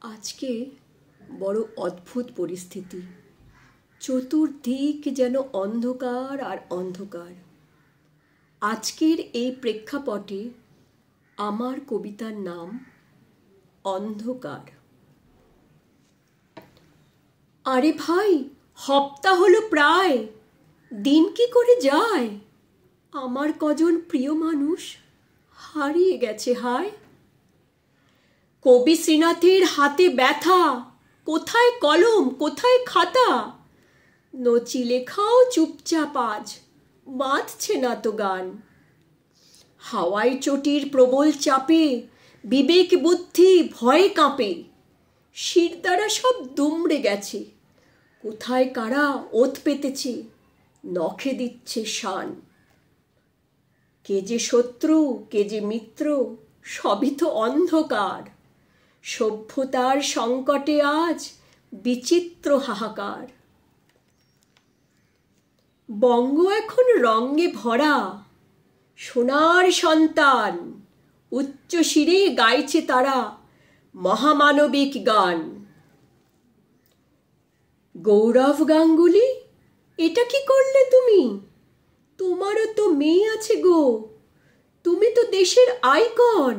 আজকে বড় অদ্ভুত পরিস্থিতি। চতুর্দিক যেন অন্ধকার আর অন্ধকার। আজকের এই প্রেক্ষাপটে আমার কবিতার নাম অন্ধকার। আরে ভাই, হপ্তা হলো প্রায়, দিন কি করে যায়। আমার কজন প্রিয় মানুষ হারিয়ে গেছে হায়। কবি শ্রীনাথের হাতে ব্যথা, কোথায় কলম কোথায় খাতা। নচি লেখাও চুপচাপ আজ, বাঁধছে না তো গান। হাওয়ায় চটির প্রবল চাপে বিবেক বুদ্ধি ভয়ে কাঁপে। শিরদাঁড়া সব দুমড়ে গেছে, কোথায় কারা ওত পেতেছে, নখে দিচ্ছে শান। কে যে শত্রু কে যে মিত্র সবই তো অন্ধকার। সভ্যতার সংকটে আজ বিচিত্র হাহাকার। বঙ্গ এখন রঙ্গে ভরা, সোনার সন্তান উচ্চ শিরে গাইছে তারা মহামানবিক গান। গৌরব গাঙ্গুলি, এটা কি করলে তুমি? তোমারও তো মেয়ে আছে গো, তুমি তো দেশের আইকন।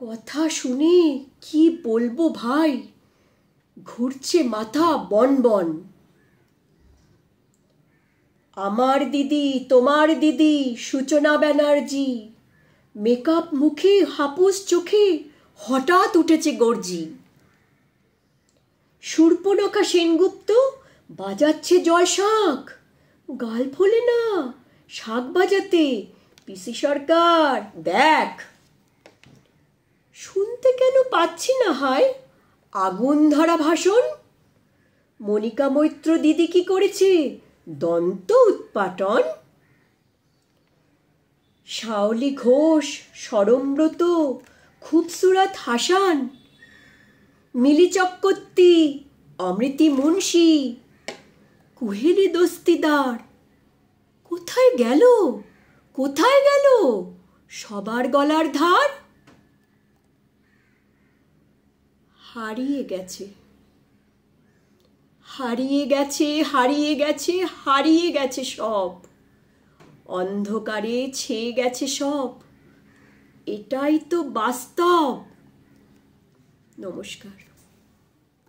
কথা শুনে কি বলবো ভাই, ঘুরছে মাথা বন বন। আমার দিদি তোমার দিদি সূচনা ব্যানার্জি, মেকআপ মুখে হাপুস চোখে হঠাৎ উঠেছে গর্জি। শূর্পণখা সেনগুপ্ত বাজাচ্ছে জয় শাঁখ, গাল ফোলে না শাঁখ বাজাতে পিসি সরকার দেখ। শুনতে কেন পাচ্ছি না হায় আগুন ধরা ভাষণ। মনিকা মৈত্র দিদি কি করেছে দন্ত উৎপাটন। শাওলি ঘোষ সরমব্রত খুবসুরত হাসান, মিলি চক্রবর্তী অমৃতি মুন্সি কুহেলি দস্তিদার কোথায় গেল কোথায় গেল সবার গলার ধার। হারিয়ে গেছে হারিয়ে গেছে হারিয়ে গেছে হারিয়ে গেছে সব। অন্ধকারে ছেয়ে গেছে সব, এটাই তো বাস্তব। নমস্কার।